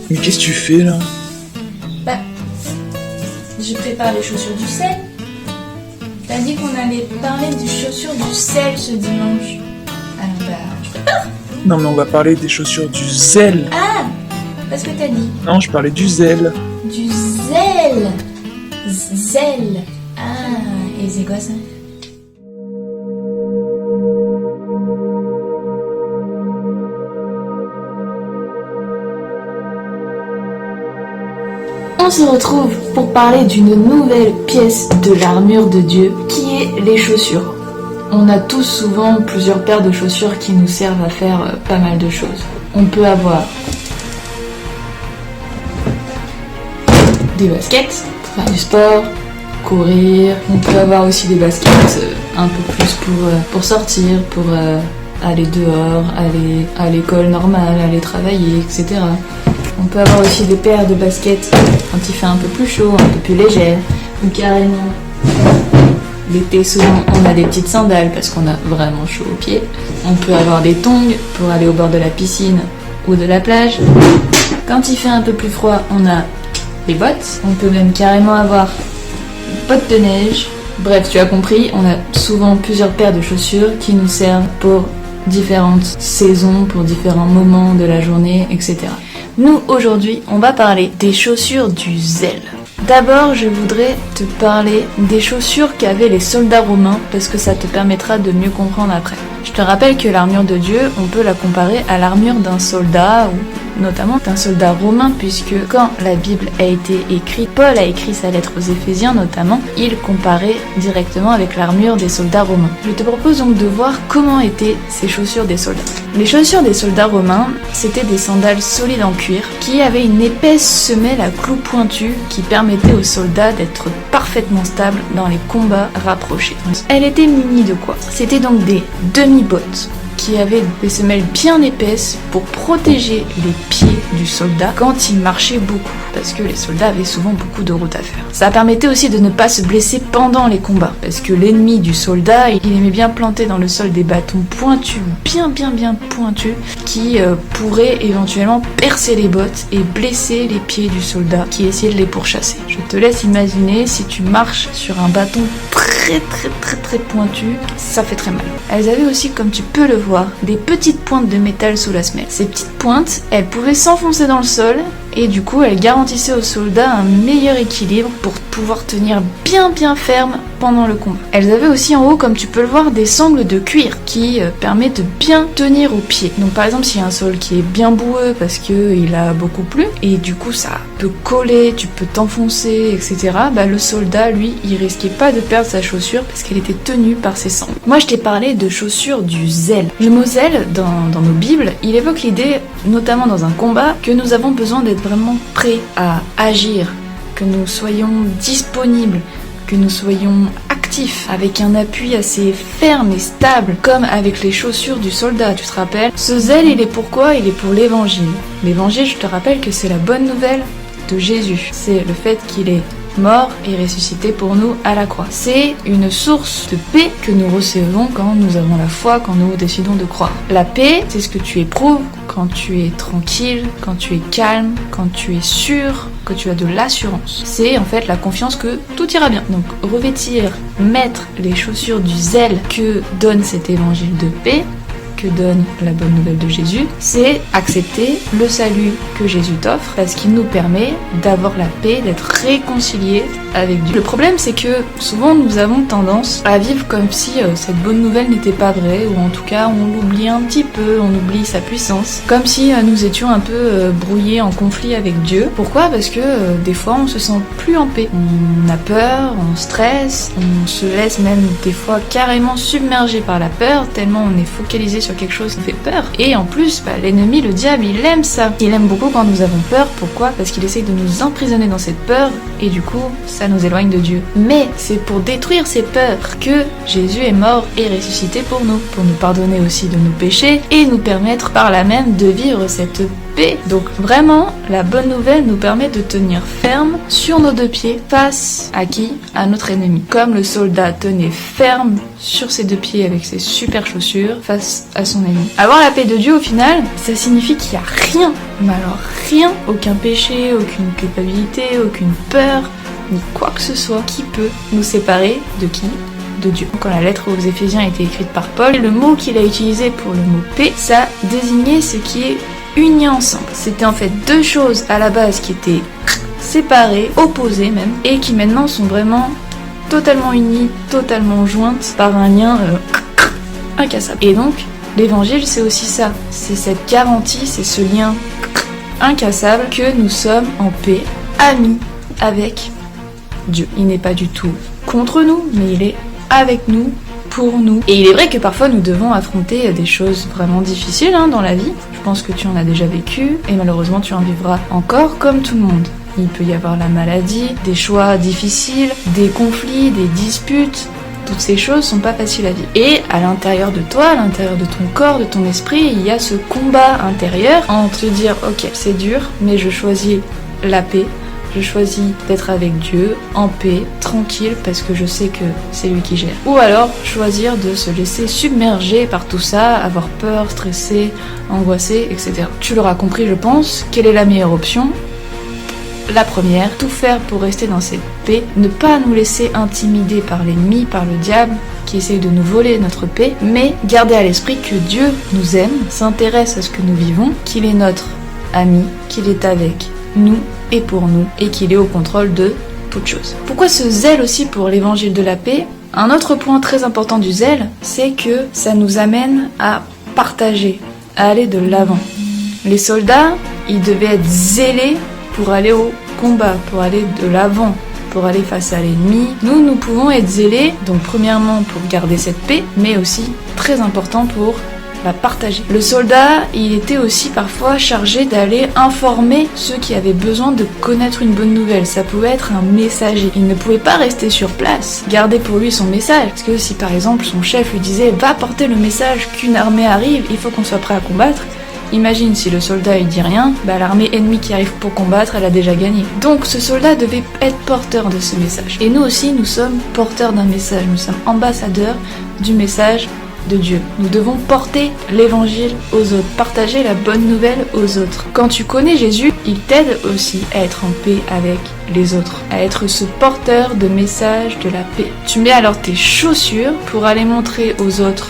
Mais qu'est-ce que tu fais là? Bah, je prépare les chaussures du sel. T'as dit qu'on allait parler des chaussures du sel ce dimanche. Alors bah, je prépare. Non mais on va parler des chaussures du zèle. Ah, parce que t'as dit. Non, je parlais du zèle. Du zèle. Zèle. Ah, et c'est quoi ça? On se retrouve pour parler d'une nouvelle pièce de l'armure de Dieu qui est les chaussures. On a tous souvent plusieurs paires de chaussures qui nous servent à faire pas mal de choses. On peut avoir des baskets pour faire du sport, courir. On peut avoir aussi des baskets un peu plus pour sortir, pour aller dehors, aller à l'école normale, aller travailler, etc. On peut avoir aussi des paires de baskets quand il fait un peu plus chaud, un peu plus légères, ou carrément. L'été, souvent, on a des petites sandales parce qu'on a vraiment chaud aux pieds. On peut avoir des tongs pour aller au bord de la piscine ou de la plage. Quand il fait un peu plus froid, on a les bottes. On peut même carrément avoir des bottes de neige. Bref, tu as compris, on a souvent plusieurs paires de chaussures qui nous servent pour différentes saisons, pour différents moments de la journée, etc. Nous, aujourd'hui, on va parler des chaussures du zèle. D'abord, je voudrais te parler des chaussures qu'avaient les soldats romains, parce que ça te permettra de mieux comprendre après. Je te rappelle que l'armure de Dieu, on peut la comparer à l'armure d'un soldat, ou notamment d'un soldat romain, puisque quand la Bible a été écrite, Paul a écrit sa lettre aux Éphésiens notamment, il comparait directement avec l'armure des soldats romains. Je te propose donc de voir comment étaient ces chaussures des soldats. Les chaussures des soldats romains, c'était des sandales solides en cuir, qui avaient une épaisse semelle à clous pointus qui permettait aux soldats d'être parfaitement stables dans les combats rapprochés. Elle était munie de quoi? C'était donc des demi-bottes qui avaient des semelles bien épaisses pour protéger les pieds du soldat quand il marchait beaucoup, parce que les soldats avaient souvent beaucoup de route à faire. Ça permettait aussi de ne pas se blesser pendant les combats, parce que l'ennemi du soldat, il aimait bien planter dans le sol des bâtons pointus, bien pointus, qui pourraient éventuellement percer les bottes et blesser les pieds du soldat qui essayait de les pourchasser. Je te laisse imaginer si tu marches sur un bâton très pointu, ça fait très mal. Elles avaient aussi, comme tu peux le voir, des petites pointes de métal sous la semelle. Ces petites pointes, elles pouvaient s'enfoncer dans le sol et du coup, elles garantissaient aux soldats un meilleur équilibre pour pouvoir tenir bien ferme pendant le combat. Elles avaient aussi en haut, comme tu peux le voir, des sangles de cuir qui permettent de bien tenir aux pieds. Donc par exemple, s'il y a un sol qui est bien boueux parce qu'il a beaucoup plu et du coup ça peut coller, tu peux t'enfoncer, etc. Bah, le soldat, lui, il risquait pas de perdre sa chaussure parce qu'elle était tenue par ses sangles. Moi, je t'ai parlé de chaussures du zèle. Le mot zèle, dans nos Bibles, il évoque l'idée, notamment dans un combat, que nous avons besoin d'être vraiment prêts à agir, que nous soyons disponibles, que nous soyons actifs, avec un appui assez ferme et stable, comme avec les chaussures du soldat, tu te rappelles? Ce zèle, il est pourquoi? Il est pour l'évangile. L'évangile, je te rappelle que c'est la bonne nouvelle de Jésus. C'est le fait qu'il est mort et ressuscité pour nous à la croix. C'est une source de paix que nous recevons quand nous avons la foi, quand nous décidons de croire. La paix, c'est ce que tu éprouves quand tu es tranquille, quand tu es calme, quand tu es sûr, que tu as de l'assurance. C'est en fait la confiance que tout ira bien. Donc revêtir, mettre les chaussures du zèle que donne cet évangile de paix, que donne la bonne nouvelle de Jésus, c'est accepter le salut que Jésus t'offre parce qu'il nous permet d'avoir la paix, d'être réconciliés avec Dieu. Le problème, c'est que souvent nous avons tendance à vivre comme si cette bonne nouvelle n'était pas vraie, ou en tout cas on l'oublie un petit peu, on oublie sa puissance, comme si nous étions un peu brouillés en conflit avec Dieu. Pourquoi? Parce que des fois on se sent plus en paix. On a peur, on stresse, on se laisse même des fois carrément submergé par la peur, tellement on est focalisé sur quelque chose qui fait peur. Et en plus, l'ennemi, le diable, il aime ça. Il aime beaucoup quand nous avons peur. Pourquoi? Parce qu'il essaye de nous emprisonner dans cette peur et du coup, ça nous éloigne de Dieu. Mais c'est pour détruire ces peurs que Jésus est mort et ressuscité pour nous pardonner aussi de nos péchés et nous permettre par là même de vivre cette paix. Donc vraiment, la bonne nouvelle nous permet de tenir ferme sur nos deux pieds face à qui? À notre ennemi. Comme le soldat tenait ferme sur ses deux pieds avec ses super chaussures face à son ennemi. Avoir la paix de Dieu au final, ça signifie qu'il n'y a rien, mais alors rien, aucun péché, aucune culpabilité, aucune peur, ni quoi que ce soit qui peut nous séparer de qui? De Dieu. Quand la lettre aux Éphésiens a été écrite par Paul, le mot qu'il a utilisé pour le mot paix, ça désignait ce qui est uni ensemble. C'était en fait deux choses à la base qui étaient séparées, opposées même, et qui maintenant sont vraiment totalement unies, totalement jointes par un lien incassable. Et donc, l'évangile c'est aussi ça, c'est cette garantie, c'est ce lien incassable que nous sommes en paix, amis avec Dieu. Il n'est pas du tout contre nous, mais il est avec nous, pour nous. Et il est vrai que parfois nous devons affronter des choses vraiment difficiles dans la vie. Je pense que tu en as déjà vécu, et malheureusement tu en vivras encore comme tout le monde. Il peut y avoir la maladie, des choix difficiles, des conflits, des disputes. Toutes ces choses sont pas faciles à vivre. Et à l'intérieur de toi, à l'intérieur de ton corps, de ton esprit, il y a ce combat intérieur entre te dire ok, c'est dur, mais je choisis la paix. Je choisis d'être avec Dieu, en paix, tranquille, parce que je sais que c'est lui qui gère. Ou alors, choisir de se laisser submerger par tout ça, avoir peur, stresser, angoisser, etc. Tu l'auras compris, je pense. Quelle est la meilleure option? La première, tout faire pour rester dans cette paix, ne pas nous laisser intimider par l'ennemi, par le diable, qui essaye de nous voler notre paix, mais garder à l'esprit que Dieu nous aime, s'intéresse à ce que nous vivons, qu'il est notre ami, qu'il est avec nous et pour nous, et qu'il est au contrôle de toutes choses. Pourquoi ce zèle aussi pour l'évangile de la paix? Un autre point très important du zèle, c'est que ça nous amène à partager, à aller de l'avant. Les soldats, ils devaient être zélés pour aller au combat, pour aller de l'avant, pour aller face à l'ennemi. Nous pouvons être zélés, donc premièrement pour garder cette paix, mais aussi, très important, pour la partager. Le soldat, il était aussi parfois chargé d'aller informer ceux qui avaient besoin de connaître une bonne nouvelle. Ça pouvait être un messager. Il ne pouvait pas rester sur place, garder pour lui son message. Parce que si par exemple son chef lui disait « Va porter le message qu'une armée arrive, il faut qu'on soit prêt à combattre », imagine si le soldat il dit rien, l'armée ennemie qui arrive pour combattre, elle a déjà gagné. Donc ce soldat devait être porteur de ce message. Et nous aussi, nous sommes porteurs d'un message. Nous sommes ambassadeurs du message de Dieu. Nous devons porter l'évangile aux autres, partager la bonne nouvelle aux autres. Quand tu connais Jésus, il t'aide aussi à être en paix avec les autres, à être ce porteur de message de la paix. Tu mets alors tes chaussures pour aller montrer aux autres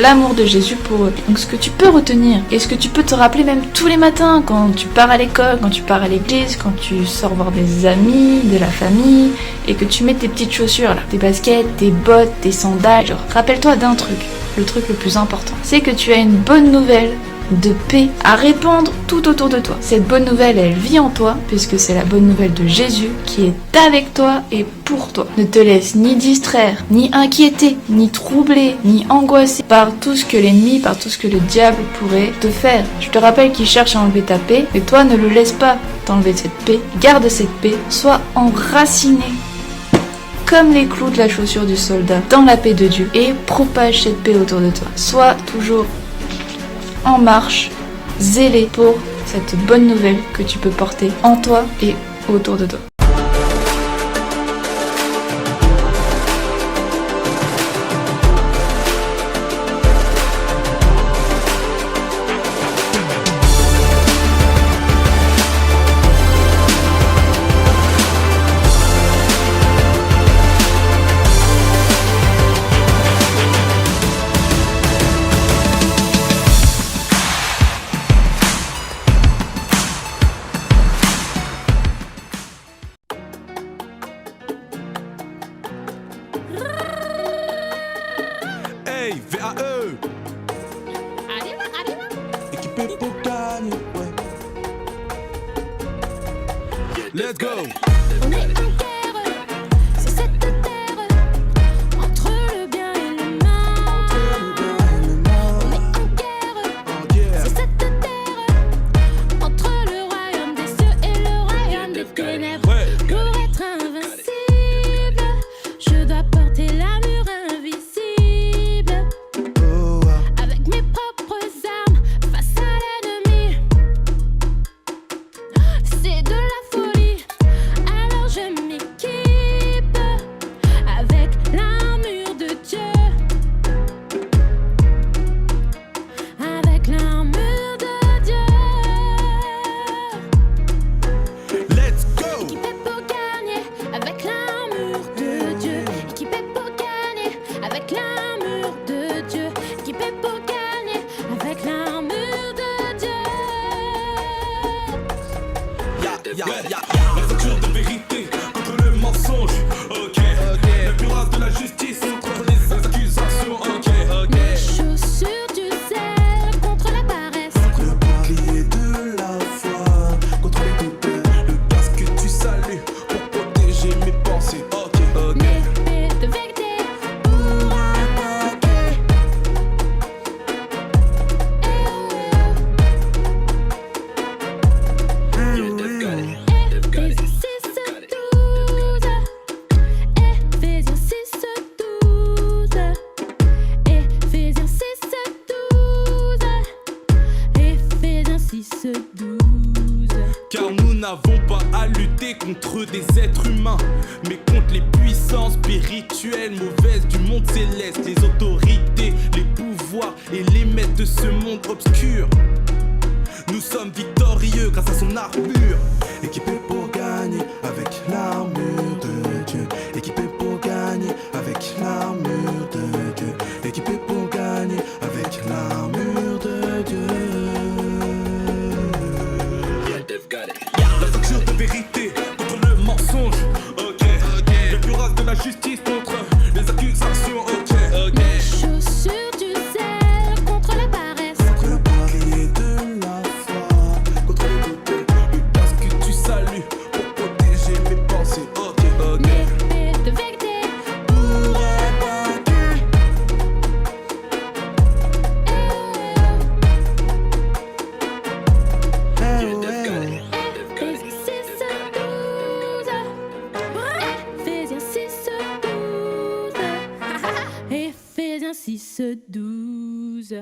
l'amour de Jésus pour eux. Donc ce que tu peux retenir, et ce que tu peux te rappeler même tous les matins quand tu pars à l'école, quand tu pars à l'église, quand tu sors voir des amis, de la famille, et que tu mets tes petites chaussures là, tes baskets, tes bottes, tes sandales, genre rappelle-toi d'un truc, le truc le plus important, c'est que tu as une bonne nouvelle de paix à répandre tout autour de toi. Cette bonne nouvelle, elle vit en toi, puisque c'est la bonne nouvelle de Jésus qui est avec toi et pour toi. Ne te laisse ni distraire, ni inquiéter, ni troubler, ni angoisser par tout ce que l'ennemi, par tout ce que le diable pourrait te faire. Je te rappelle qu'il cherche à enlever ta paix, mais toi ne le laisse pas t'enlever cette paix. Garde cette paix, sois enraciné comme les clous de la chaussure du soldat dans la paix de Dieu et propage cette paix autour de toi. Sois toujours en marche, zélé pour cette bonne nouvelle que tu peux porter en toi et autour de toi. VAE. Équipé pour gagner, ouais. Let's go. On est en guerre, c'est cette terre entre le bien et le mal. On est en guerre, c'est cette terre entre le royaume des cieux et le royaume des ténèbres. Pour être invincible, je dois porter l'armure invisible. Avec mes propres armes face à l'ennemi, La ceinture de vérité contre le mensonge. Ok. La cuirasse de la justice contre les accusations. Ok. Les chaussures du zèle contre la paresse. Le bouclier de la foi contre les doutes. Le casque que tu salues pour protéger mes pensées. Ok. L'épée de vérité pour attaquer. Éphésiens 6:12. Éphésiens 6:12. Éphésiens 6:12. Car nous n'avons pas à lutter contre des êtres humains, mais contre les puissances spirituelles mauvaises du monde céleste, les autorités, les pouvoirs et les maîtres de ce monde obscur. Nous sommes victorieux grâce à son armure. Équipés pour gagner avec l'armure de Dieu. Équipés pour gagner avec l'armure de Dieu. Équipés pour gagner avec l'armure de Dieu. La ceinture de vérité contre le mensonge. Ok. La cuirasse de la justice contre les accusations. Ok. Les chaussures du zèle contre la paresse. Le bouclier de la foi contre les doutes. Le casque que tu salues pour protéger mes pensées. Ok. L'épée de vérité pour attaquer. Éphésiens 6:12. Éphésiens 6:12.